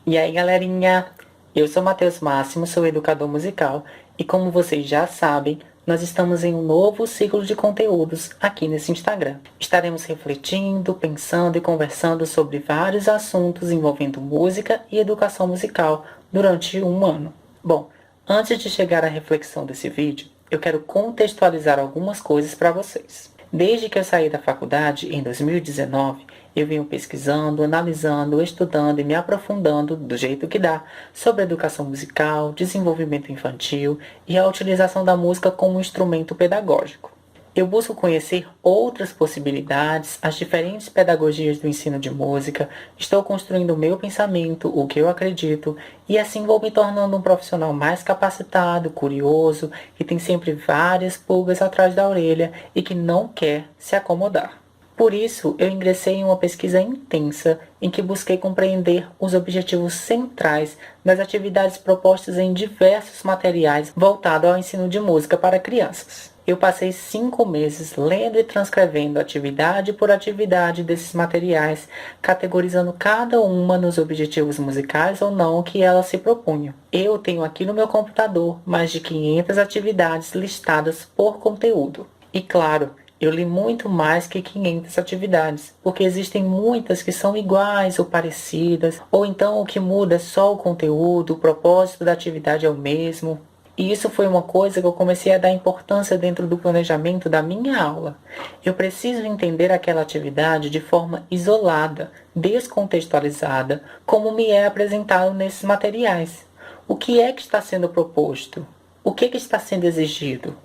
E aí, galerinha? Eu sou Matheus Máximo, sou educador musical e como vocês já sabem, nós estamos em um novo ciclo de conteúdos aqui nesse Instagram. Estaremos refletindo, pensando e conversando sobre vários assuntos envolvendo música e educação musical durante um ano. Bom, antes de chegar à reflexão desse vídeo, eu quero contextualizar algumas coisas para vocês. Desde que eu saí da faculdade, em 2019, eu venho pesquisando, analisando, estudando e me aprofundando, do jeito que dá, sobre educação musical, desenvolvimento infantil e a utilização da música como instrumento pedagógico. Eu busco conhecer outras possibilidades, as diferentes pedagogias do ensino de música, estou construindo o meu pensamento, o que eu acredito, e assim vou me tornando um profissional mais capacitado, curioso, que tem sempre várias pulgas atrás da orelha e que não quer se acomodar. Por isso, eu ingressei em uma pesquisa intensa em que busquei compreender os objetivos centrais das atividades propostas em diversos materiais voltados ao ensino de música para crianças. Eu passei 5 meses lendo e transcrevendo atividade por atividade desses materiais, categorizando cada uma nos objetivos musicais ou não que elas se propunham. Eu tenho aqui no meu computador mais de 500 atividades listadas por conteúdo. E claro, eu li muito mais que 500 atividades, porque existem muitas que são iguais ou parecidas, ou então o que muda é só o conteúdo, o propósito da atividade é o mesmo. E isso foi uma coisa que eu comecei a dar importância dentro do planejamento da minha aula. Eu preciso entender aquela atividade de forma isolada, descontextualizada, como me é apresentado nesses materiais. O que é que está sendo proposto? O que está sendo exigido?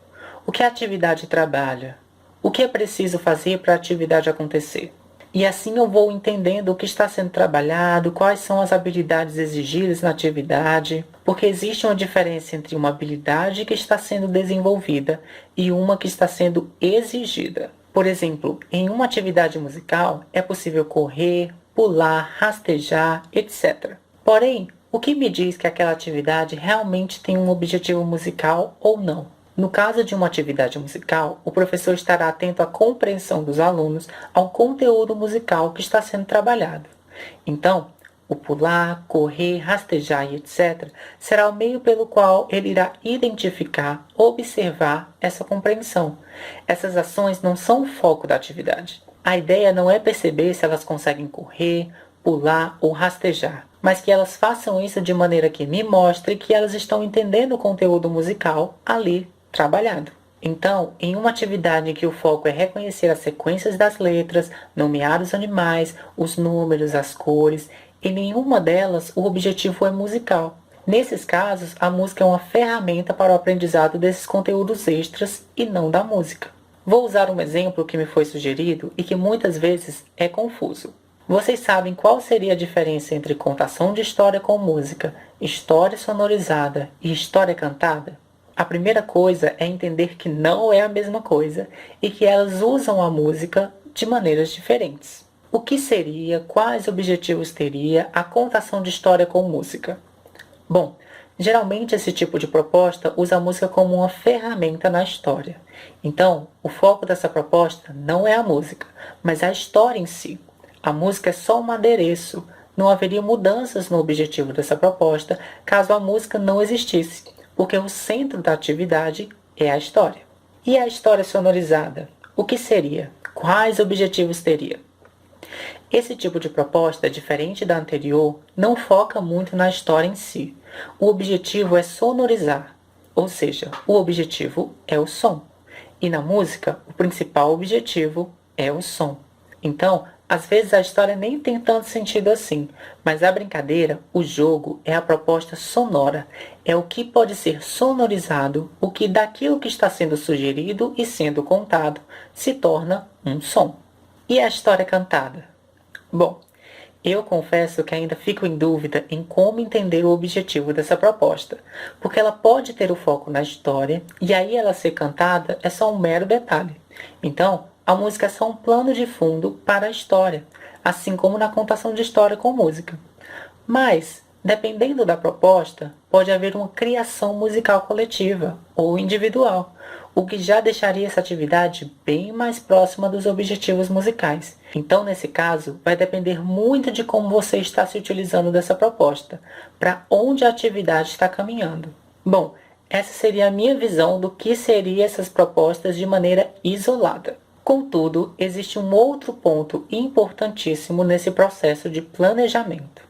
O que a atividade trabalha? O que é preciso fazer para a atividade acontecer? E assim eu vou entendendo o que está sendo trabalhado, quais são as habilidades exigidas na atividade, porque existe uma diferença entre uma habilidade que está sendo desenvolvida e uma que está sendo exigida. Por exemplo, em uma atividade musical é possível correr, pular, rastejar, etc. Porém, o que me diz que aquela atividade realmente tem um objetivo musical ou não? No caso de uma atividade musical, o professor estará atento à compreensão dos alunos ao conteúdo musical que está sendo trabalhado. Então, o pular, correr, rastejar e etc. será o meio pelo qual ele irá identificar, observar essa compreensão. Essas ações não são o foco da atividade. A ideia não é perceber se elas conseguem correr, pular ou rastejar, mas que elas façam isso de maneira que me mostre que elas estão entendendo o conteúdo musical ali trabalhado. Então, em uma atividade em que o foco é reconhecer as sequências das letras, nomear os animais, os números, as cores, em nenhuma delas o objetivo é musical. Nesses casos, a música é uma ferramenta para o aprendizado desses conteúdos extras e não da música. Vou usar um exemplo que me foi sugerido e que muitas vezes é confuso. Vocês sabem qual seria a diferença entre contação de história com música, história sonorizada e história cantada? A primeira coisa é entender que não é a mesma coisa e que elas usam a música de maneiras diferentes. O que seria, quais objetivos teria a contação de história com música? Bom, geralmente esse tipo de proposta usa a música como uma ferramenta na história. Então, o foco dessa proposta não é a música, mas a história em si. A música é só um adereço. Não haveria mudanças no objetivo dessa proposta caso a música não existisse, porque o centro da atividade é a história. E a história sonorizada? O que seria? Quais objetivos teria? Esse tipo de proposta, diferente da anterior, não foca muito na história em si. O objetivo é sonorizar, ou seja, o objetivo é o som. E na música, o principal objetivo é o som. Então, às vezes a história nem tem tanto sentido assim, mas a brincadeira, o jogo, é a proposta sonora. É o que pode ser sonorizado, o que daquilo que está sendo sugerido e sendo contado se torna um som. E a história cantada? Bom, eu confesso que ainda fico em dúvida em como entender o objetivo dessa proposta, porque ela pode ter o foco na história e aí ela ser cantada é só um mero detalhe. Então, a música é só um plano de fundo para a história, assim como na contação de história com música. Mas, Dependendo da proposta, pode haver uma criação musical coletiva ou individual, o que já deixaria essa atividade bem mais próxima dos objetivos musicais. Então, nesse caso, vai depender muito de como você está se utilizando dessa proposta, para onde a atividade está caminhando. Bom, essa seria a minha visão do que seriam essas propostas de maneira isolada. Contudo, existe um outro ponto importantíssimo nesse processo de planejamento.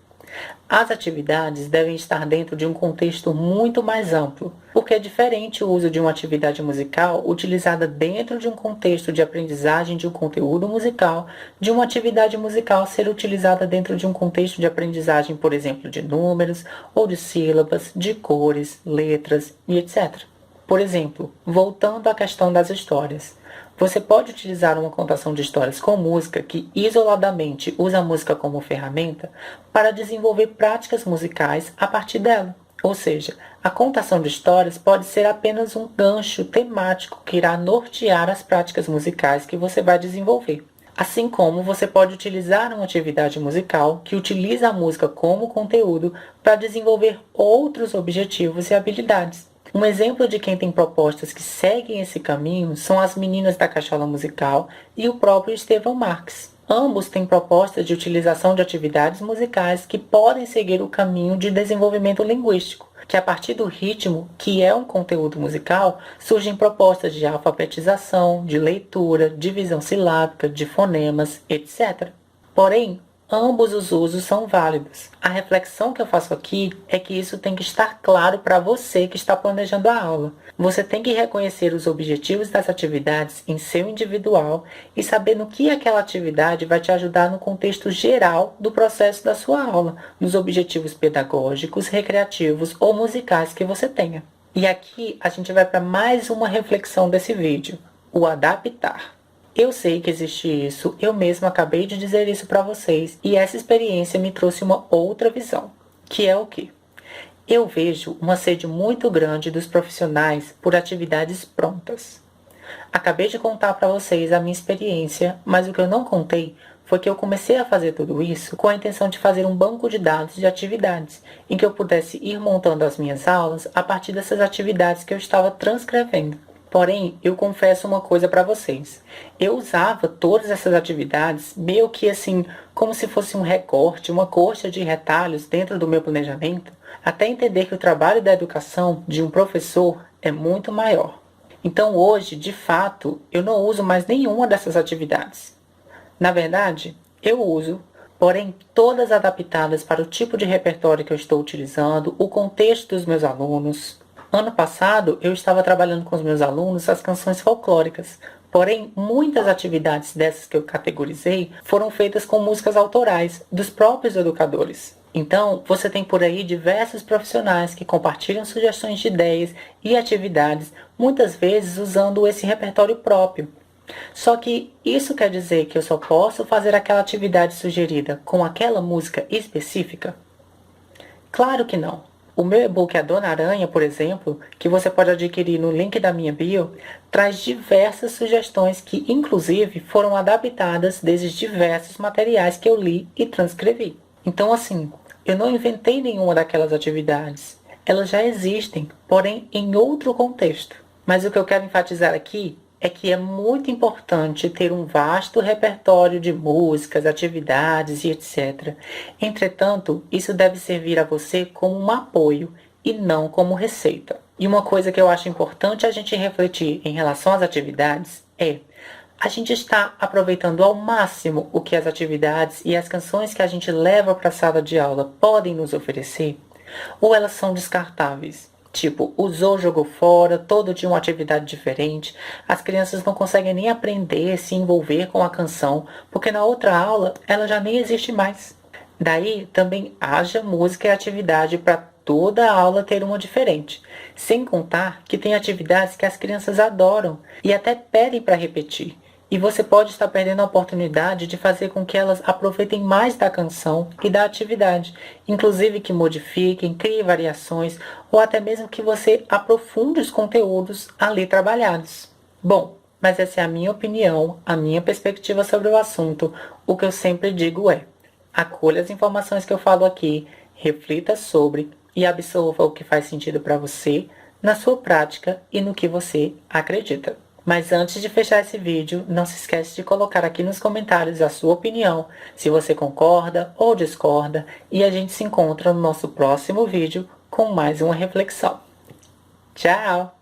As atividades devem estar dentro de um contexto muito mais amplo, porque é diferente o uso de uma atividade musical utilizada dentro de um contexto de aprendizagem de um conteúdo musical, de uma atividade musical ser utilizada dentro de um contexto de aprendizagem, por exemplo, de números ou de sílabas, de cores, letras e etc. Por exemplo, voltando à questão das histórias. Você pode utilizar uma contação de histórias com música que isoladamente usa a música como ferramenta para desenvolver práticas musicais a partir dela. Ou seja, a contação de histórias pode ser apenas um gancho temático que irá nortear as práticas musicais que você vai desenvolver. Assim como você pode utilizar uma atividade musical que utiliza a música como conteúdo para desenvolver outros objetivos e habilidades. Um exemplo de quem tem propostas que seguem esse caminho são as meninas da Cachola Musical e o próprio Estevão Marques. Ambos têm propostas de utilização de atividades musicais que podem seguir o caminho de desenvolvimento linguístico, que a partir do ritmo, que é um conteúdo musical, surgem propostas de alfabetização, de leitura, divisão silábica, de fonemas, etc. Porém, ambos os usos são válidos. A reflexão que eu faço aqui é que isso tem que estar claro para você que está planejando a aula. Você tem que reconhecer os objetivos das atividades em seu individual e saber no que aquela atividade vai te ajudar no contexto geral do processo da sua aula, nos objetivos pedagógicos, recreativos ou musicais que você tenha. E aqui a gente vai para mais uma reflexão desse vídeo, o adaptar. Eu sei que existe isso, eu mesmo acabei de dizer isso para vocês e essa experiência me trouxe uma outra visão, que é o quê? Eu vejo uma sede muito grande dos profissionais por atividades prontas. Acabei de contar para vocês a minha experiência, mas o que eu não contei foi que eu comecei a fazer tudo isso com a intenção de fazer um banco de dados de atividades, em que eu pudesse ir montando as minhas aulas a partir dessas atividades que eu estava transcrevendo. Porém, eu confesso uma coisa para vocês. Eu usava todas essas atividades meio que assim, como se fosse um recorte, uma coxa de retalhos dentro do meu planejamento, até entender que o trabalho da educação de um professor é muito maior. Então hoje, de fato, eu não uso mais nenhuma dessas atividades. Na verdade, eu uso, porém todas adaptadas para o tipo de repertório que eu estou utilizando, o contexto dos meus alunos. Ano passado, eu estava trabalhando com os meus alunos as canções folclóricas, porém, muitas atividades dessas que eu categorizei foram feitas com músicas autorais dos próprios educadores. Então, você tem por aí diversos profissionais que compartilham sugestões de ideias e atividades, muitas vezes usando esse repertório próprio. Só que isso quer dizer que eu só posso fazer aquela atividade sugerida com aquela música específica? Claro que não. O meu e-book A Dona Aranha, por exemplo, que você pode adquirir no link da minha bio, traz diversas sugestões que, inclusive, foram adaptadas desses diversos materiais que eu li e transcrevi. Então, assim, eu não inventei nenhuma daquelas atividades. Elas já existem, porém em outro contexto. Mas o que eu quero enfatizar aqui é que é muito importante ter um vasto repertório de músicas, atividades e etc. Entretanto, isso deve servir a você como um apoio e não como receita. E uma coisa que eu acho importante a gente refletir em relação às atividades é: a gente está aproveitando ao máximo o que as atividades e as canções que a gente leva para a sala de aula podem nos oferecer? Ou elas são descartáveis? Tipo, usou, jogou fora, todo dia uma atividade diferente. As crianças não conseguem nem aprender, se envolver com a canção, porque na outra aula ela já nem existe mais. Daí também haja música e atividade para toda a aula ter uma diferente. Sem contar que tem atividades que as crianças adoram e até pedem para repetir. E você pode estar perdendo a oportunidade de fazer com que elas aproveitem mais da canção e da atividade, inclusive que modifiquem, criem variações ou até mesmo que você aprofunde os conteúdos ali trabalhados. Bom, mas essa é a minha opinião, a minha perspectiva sobre o assunto. O que eu sempre digo é: acolha as informações que eu falo aqui, reflita sobre e absorva o que faz sentido para você, na sua prática e no que você acredita. Mas antes de fechar esse vídeo, não se esquece de colocar aqui nos comentários a sua opinião, se você concorda ou discorda, e a gente se encontra no nosso próximo vídeo com mais uma reflexão. Tchau!